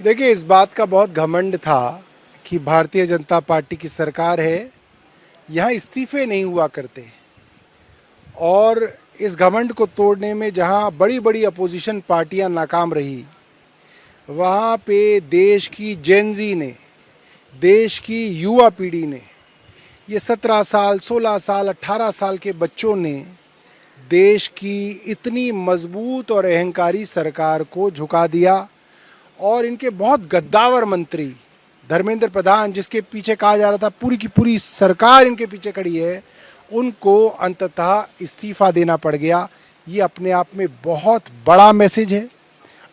देखिए, इस बात का बहुत घमंड था कि भारतीय जनता पार्टी की सरकार है, यहाँ इस्तीफे नहीं हुआ करते। और इस घमंड को तोड़ने में जहाँ बड़ी बड़ी अपोजिशन पार्टियाँ नाकाम रही, वहाँ पे देश की जेनजी ने, देश की युवा पीढ़ी ने, ये 17 साल, 16 साल, 18 साल के बच्चों ने देश की इतनी मजबूत और अहंकारी सरकार को झुका दिया। और इनके बहुत गद्दावर मंत्री धर्मेंद्र प्रधान, जिसके पीछे कहा जा रहा था पूरी की पूरी सरकार इनके पीछे खड़ी है, उनको अंततः इस्तीफा देना पड़ गया। ये अपने आप में बहुत बड़ा मैसेज है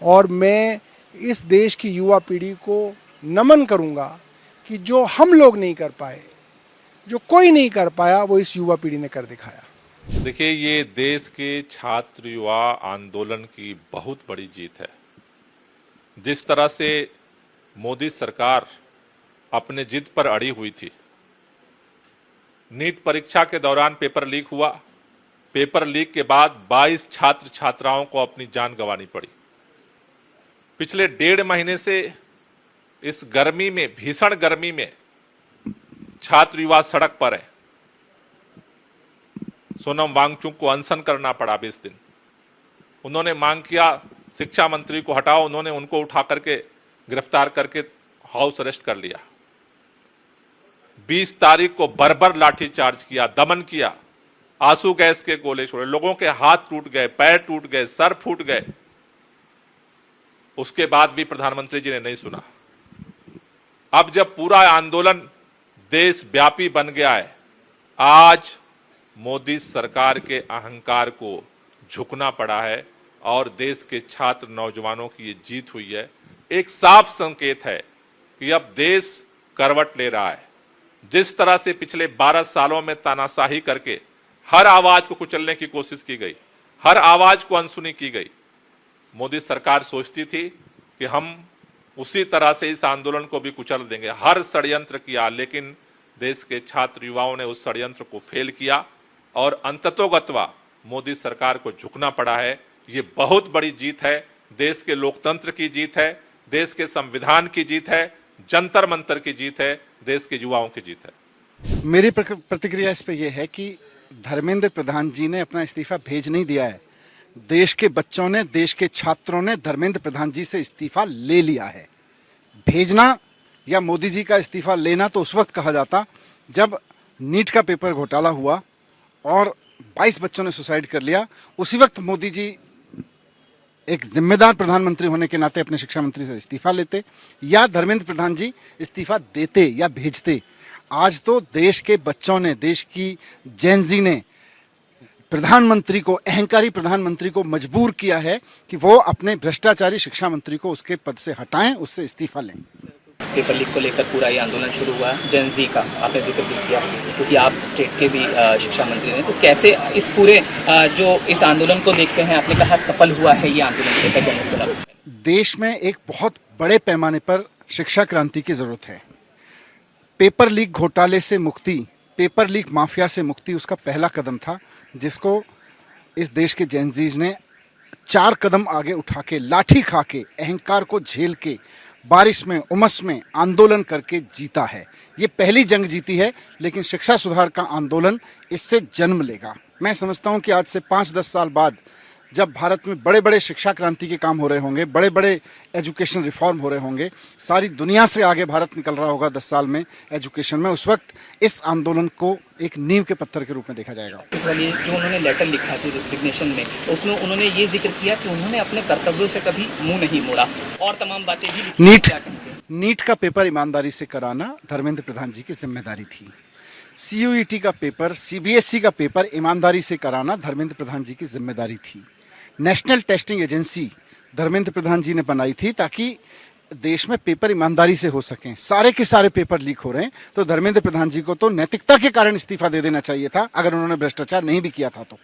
और मैं इस देश की युवा पीढ़ी को नमन करूंगा कि जो हम लोग नहीं कर पाए, जो कोई नहीं कर पाया, वो इस युवा पीढ़ी ने कर दिखाया। देखिए, ये देश के छात्र युवा आंदोलन की बहुत बड़ी जीत है। जिस तरह से मोदी सरकार अपने जिद पर अड़ी हुई थी, नीट परीक्षा के दौरान पेपर लीक हुआ, पेपर लीक के बाद 22 छात्र छात्राओं को अपनी जान गंवानी पड़ी। पिछले 1.5 महीने से इस गर्मी में, भीषण गर्मी में छात्र युवा सड़क पर है। सोनम वांगचुक को अनशन करना पड़ा 20 दिन। उन्होंने मांग किया शिक्षा मंत्री को हटाओ, उन्होंने उनको उठा करके गिरफ्तार करके हाउस अरेस्ट कर लिया। 20 तारीख को बर्बर लाठीचार्ज किया, दमन किया, आंसू गैस के गोले छोड़े, लोगों के हाथ टूट गए, पैर टूट गए, सर फूट गए। उसके बाद भी प्रधानमंत्री जी ने नहीं सुना। अब जब पूरा आंदोलन देशव्यापी बन गया है, आज मोदी सरकार के अहंकार को झुकना पड़ा है और देश के छात्र नौजवानों की ये जीत हुई है। एक साफ संकेत है कि अब देश करवट ले रहा है। जिस तरह से पिछले 12 सालों में तानाशाही करके हर आवाज को कुचलने की कोशिश की गई, हर आवाज को अनसुनी की गई, मोदी सरकार सोचती थी कि हम उसी तरह से इस आंदोलन को भी कुचल देंगे। हर षड्यंत्र किया, लेकिन देश के छात्र युवाओं ने उस षड्यंत्र को फेल किया और अंततोगत्वा मोदी सरकार को झुकना पड़ा है। ये बहुत बड़ी जीत है, देश के लोकतंत्र की जीत है, देश के संविधान की जीत है, जंतर मंतर की जीत है, देश के युवाओं की जीत है। मेरी प्रतिक्रिया इस पे ये है कि धर्मेंद्र प्रधान जी ने अपना इस्तीफा भेज नहीं दिया है। देश के बच्चों ने, देश के छात्रों ने धर्मेंद्र प्रधान जी से इस्तीफा ले लिया है। भेजना या मोदी जी का इस्तीफा लेना तो उस वक्त कहा जाता जब नीट का पेपर घोटाला हुआ और 22 बच्चों ने सुसाइड कर लिया। उसी वक्त मोदी जी एक जिम्मेदार प्रधानमंत्री होने के नाते अपने शिक्षा मंत्री से इस्तीफा लेते, या धर्मेंद्र प्रधान जी इस्तीफा देते या भेजते। आज तो देश के बच्चों ने, देश की जेनजी ने प्रधानमंत्री को, अहंकारी प्रधानमंत्री को मजबूर किया है कि वो अपने भ्रष्टाचारी शिक्षा मंत्री को उसके पद से हटाएं, उससे इस्तीफा लें। पेपर लीक को लेकर पूरा ये आंदोलन शुरू हुआ जेन जी का आपने जिक्र भी किया, क्योंकि आप स्टेट के भी शिक्षा मंत्री हैं, तो कैसे इस पूरे जो इस आंदोलन को देखते हैं, आपने कहा सफल हुआ है ये आंदोलन, कैसा कहना चला? देश में एक बहुत बड़े पैमाने पर शिक्षा क्रांति की जरूरत है। पेपर लीक घोटाले से मुक्ति, पेपर लीक माफिया से मुक्ति उसका पहला कदम था, जिसको इस देश के जेनजीज ने 4 कदम आगे उठा के, लाठी खा के, अहंकार को झेल के, बारिश में, उमस में आंदोलन करके जीता है। ये पहली जंग जीती है, लेकिन शिक्षा सुधार का आंदोलन इससे जन्म लेगा। मैं समझता हूँ कि आज से 5-10 साल बाद जब भारत में बड़े बड़े शिक्षा क्रांति के काम हो रहे होंगे, बड़े बड़े एजुकेशन रिफॉर्म हो रहे होंगे, सारी दुनिया से आगे भारत निकल रहा होगा 10 साल में एजुकेशन में, उस वक्त इस आंदोलन को एक नींव के पत्थर के रूप में देखा जाएगा। इसलिए जो उन्होंने लेटर लिखा था रिजिग्नेशन में, उसमें उन्होंने ये जिक्र किया कि उन्होंने अपने कर्तव्यों से कभी मुंह नहीं मोड़ा और तमाम बातें भी। नीट का पेपर ईमानदारी से कराना धर्मेंद्र प्रधान जी की जिम्मेदारी थी। CUET का पेपर, CBSE का पेपर ईमानदारी से कराना धर्मेंद्र प्रधान जी की जिम्मेदारी थी। National testing agency Dharmendra Pradhan जी ने बनाई थी ताकि देश में पेपर ईमानदारी से हो सकें। सारे के सारे पेपर लीक हो रहे हैं, तो धर्मेंद्र प्रधान जी को तो नैतिकता के कारण इस्तीफा दे देना चाहिए था, अगर उन्होंने भ्रष्टाचार नहीं भी किया था तो।